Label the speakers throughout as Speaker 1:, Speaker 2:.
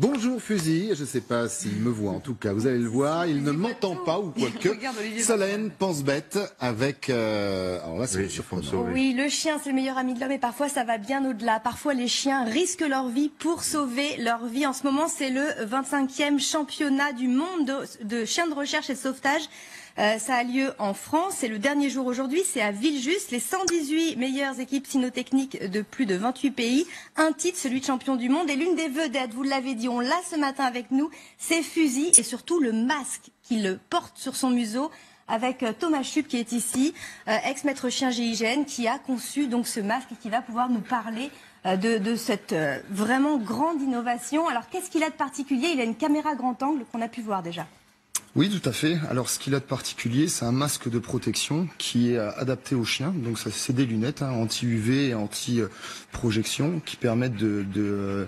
Speaker 1: Bonjour Fusil, je ne sais pas s'il me voit, en tout cas vous allez le voir, il ne m'entend pas ou quoique. Solène pense bête avec... alors là c'est surprenant.
Speaker 2: Oui, le chien c'est le meilleur ami de l'homme et parfois ça va bien au-delà. Parfois les chiens risquent leur vie pour sauver leur vie. En ce moment c'est le 25e championnat du monde de chiens de recherche et de sauvetage. Ça a lieu en France, c'est le dernier jour aujourd'hui, c'est à Villejuste, les 118 meilleures équipes cynotechniques de plus de 28 pays, un titre, celui de champion du monde, et l'une des vedettes, vous l'avez dit, on l'a ce matin avec nous, c'est Fusil, et surtout le masque qu'il porte sur son museau, avec Thomas Chup qui est ici, ex-maître chien GIGN, qui a conçu donc ce masque et qui va pouvoir nous parler de cette vraiment grande innovation. Alors qu'est-ce qu'il a de particulier? Il a une caméra grand angle qu'on a pu voir déjà.
Speaker 3: Oui, tout à fait. Alors, ce qu'il a de particulier, c'est un masque de protection qui est adapté aux chiens. Donc, ça, c'est des lunettes anti-UV et anti-projection qui permettent de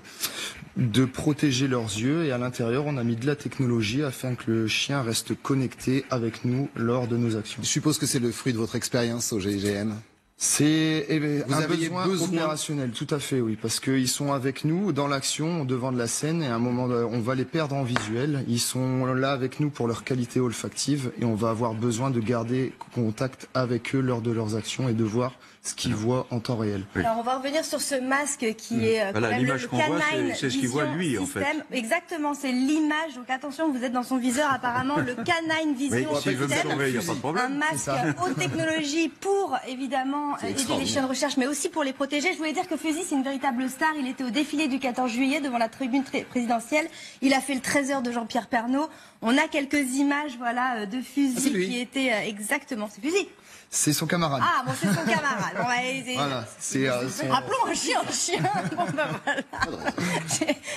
Speaker 3: protéger leurs yeux. Et à l'intérieur, on a mis de la technologie afin que le chien reste connecté avec nous lors de nos actions.
Speaker 1: Je suppose que c'est le fruit de votre expérience au GIGN.
Speaker 3: C'est un besoin opérationnel, tout à fait, oui, parce qu'ils sont avec nous dans l'action, au devant de la scène, et à un moment, on va les perdre en visuel. Ils sont là avec nous pour leur qualité olfactive, et on va avoir besoin de garder contact avec eux lors de leurs actions et de voir ce qu'ils voient en temps réel.
Speaker 2: Oui. Alors on va revenir sur ce masque qui est
Speaker 4: voilà, l'image qu'on voit, c'est ce qu'il voit lui
Speaker 2: système.
Speaker 4: En fait.
Speaker 2: Exactement, c'est l'image. Donc attention, vous êtes dans son viseur apparemment, le Canine Vision
Speaker 4: oui, si
Speaker 2: System.
Speaker 4: sauver, y a pas de problème.
Speaker 2: Un masque haute technologie pour évidemment aider les chiens de recherche, mais aussi pour les protéger. Je voulais dire que Fusil, c'est une véritable star. Il était au défilé du 14 juillet devant la tribune présidentielle. Il a fait le 13h de Jean-Pierre Pernaut. On a quelques images, voilà, de Fusil qui était exactement. C'est Fusil.
Speaker 3: C'est son camarade.
Speaker 2: Ah bon, c'est son camarade. Bon,
Speaker 3: voilà, c'est
Speaker 2: appelons un chien un chien. Bon, ben, voilà.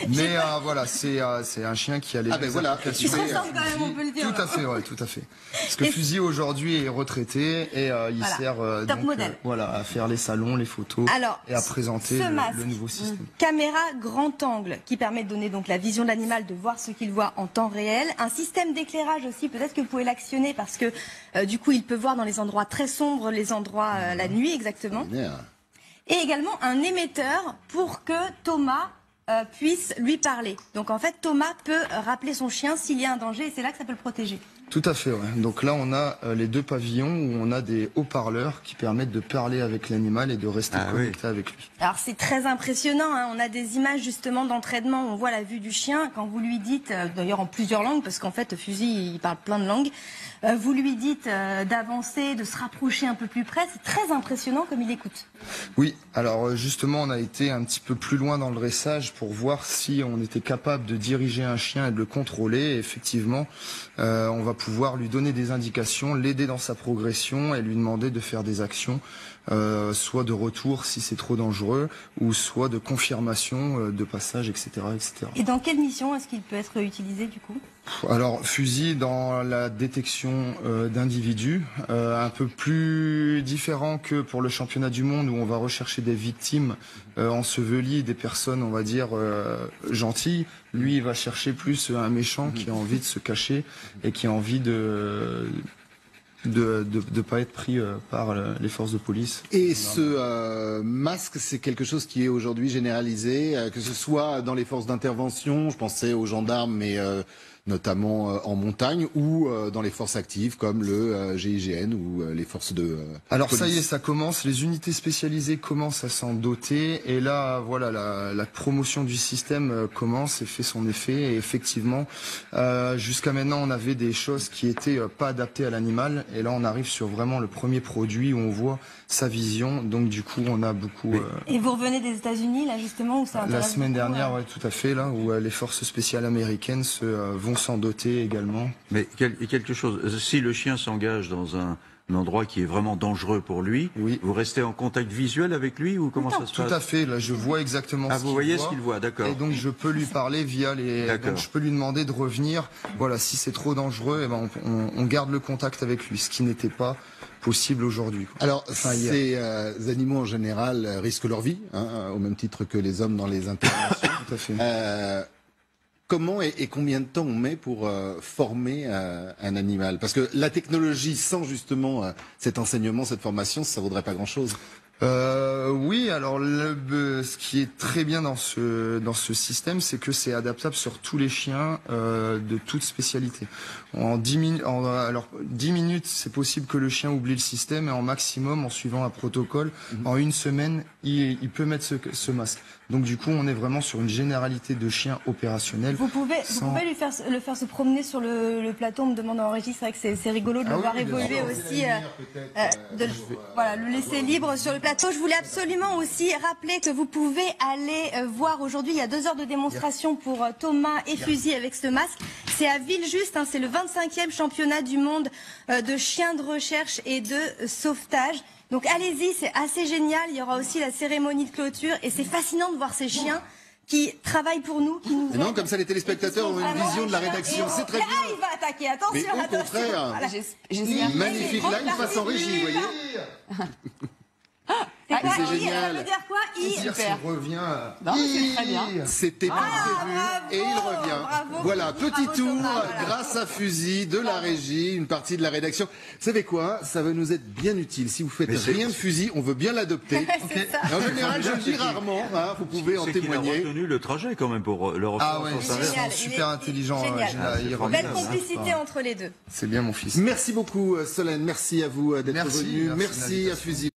Speaker 3: Mais voilà, c'est un chien qui a les.
Speaker 1: Ah ben voilà,
Speaker 2: il ressemble quand même, on peut le dire.
Speaker 3: Tout à fait, ouais, tout à fait. Parce que Fusil aujourd'hui est retraité et il sert
Speaker 2: top modèle.
Speaker 3: Voilà, à faire les salons, les photos et à présenter le nouveau système.
Speaker 2: Caméra grand angle qui permet de donner donc la vision de l'animal, de voir ce qu'il voit en temps réel. Un système d'éclairage aussi, peut-être que vous pouvez l'actionner parce que du coup il peut voir dans les endroits très sombres, les endroits la nuit exactement. Et également un émetteur pour que Thomas puisse lui parler. Donc en fait Thomas peut rappeler son chien s'il y a un danger et c'est là que ça peut le protéger.
Speaker 3: Tout à fait, ouais. Donc là on a les deux pavillons où on a des haut-parleurs qui permettent de parler avec l'animal et de rester connecté avec lui.
Speaker 2: Alors c'est très impressionnant, hein. On a des images justement d'entraînement, on voit la vue du chien, quand vous lui dites, d'ailleurs en plusieurs langues, parce qu'en fait Fusil il parle plein de langues, vous lui dites d'avancer, de se rapprocher un peu plus près, c'est très impressionnant comme il écoute.
Speaker 3: Oui, alors justement on a été un petit peu plus loin dans le dressage pour voir si on était capable de diriger un chien et de le contrôler. Et effectivement, on va pouvoir lui donner des indications, l'aider dans sa progression et lui demander de faire des actions, soit de retour si c'est trop dangereux, ou soit de confirmation de passage, etc., etc.
Speaker 2: Et dans quelle mission est-ce qu'il peut être utilisé du coup ?
Speaker 3: Alors, Fusil dans la détection d'individus, un peu plus différent que pour le championnat du monde où on va rechercher des victimes ensevelies, des personnes, on va dire, gentilles. Lui, il va chercher plus un méchant qui a envie de se cacher et qui a envie de pas être pris par les forces de police.
Speaker 1: Et ce masque, c'est quelque chose qui est aujourd'hui généralisé, que ce soit dans les forces d'intervention, je pensais aux gendarmes, mais notamment en montagne, ou dans les forces actives comme le GIGN ou les forces de
Speaker 3: Alors
Speaker 1: police.
Speaker 3: Ça y est, ça commence, les unités spécialisées commencent à s'en doter, et là, voilà, la promotion du système commence et fait son effet, et effectivement, jusqu'à maintenant, on avait des choses qui étaient pas adaptées à l'animal, et là, on arrive sur vraiment le premier produit où on voit sa vision, donc du coup, on a beaucoup...
Speaker 2: Et vous revenez des États-Unis là, justement, où ça intéresse
Speaker 3: La semaine
Speaker 2: beaucoup,
Speaker 3: dernière, ouais, tout à fait, là, où les forces spéciales américaines vont s'en doter également.
Speaker 4: Mais quelque chose, si le chien s'engage dans un endroit qui est vraiment dangereux pour lui, vous restez en contact visuel avec lui ou comment ça se passe?
Speaker 3: Tout à fait, là je vois exactement ce qu'il voit.
Speaker 4: Vous voyez ce qu'il voit, d'accord.
Speaker 3: Et donc je peux lui parler via donc je peux lui demander de revenir. Voilà, si c'est trop dangereux, eh ben on garde le contact avec lui, ce qui n'était pas possible aujourd'hui.
Speaker 1: Alors, ces animaux en général risquent leur vie, au même titre que les hommes dans les interventions.
Speaker 3: Tout à fait.
Speaker 1: Comment et combien de temps on met pour former un animal? Parce que la technologie, sans justement cet enseignement, cette formation, ça vaudrait pas grand-chose.
Speaker 3: Oui, alors ce qui est très bien dans ce système, c'est que c'est adaptable sur tous les chiens de toute spécialité. En 10 minutes, c'est possible que le chien oublie le système, et en maximum, en suivant un protocole, en une semaine, il peut mettre ce masque. Donc du coup, on est vraiment sur une généralité de chiens opérationnels.
Speaker 2: Vous pouvez le faire se promener sur le plateau. On me demande en régie, c'est vrai que c'est rigolo de le voir évoluer aussi, voilà, le laisser libre sur le plateau. Je voulais absolument aussi rappeler que vous pouvez aller voir aujourd'hui, il y a 2 heures de démonstration pour Thomas et Fusil avec ce masque. C'est à Villejuste, hein, c'est le 25e championnat du monde de chiens de recherche et de sauvetage. Donc allez-y, c'est assez génial. Il y aura aussi la cérémonie de clôture et c'est fascinant de voir ces chiens qui travaillent pour nous, qui nous aident.
Speaker 1: Non, comme ça les téléspectateurs ont une vision de la rédaction. C'est très bien.
Speaker 2: Ah, il va attaquer, attention,
Speaker 1: mais au contraire,
Speaker 2: voilà.
Speaker 1: magnifique. Là, il passe en régie, vous voyez.
Speaker 2: C'est génial. Ça veut dire quoi?
Speaker 3: Il revient.
Speaker 5: Non, c'est très bien.
Speaker 1: C'était pas prévu et il revient.
Speaker 2: Bravo,
Speaker 1: voilà, petit tour
Speaker 2: Thomas.
Speaker 1: grâce à Fusil de la régie, une partie de la rédaction. Vous savez quoi? Ça va nous être bien utile. Si vous faites rien de Fusil, on veut bien l'adopter. En général, je le dis rarement. Hein, vous pouvez en témoigner.
Speaker 4: Il a retenu le trajet quand même pour le refaire.
Speaker 3: Ah ouais, c'est super intelligent.
Speaker 2: Belle complicité entre les deux.
Speaker 3: C'est bien mon fils.
Speaker 1: Merci beaucoup Solène. Merci à vous d'être venu. Merci à Fusil.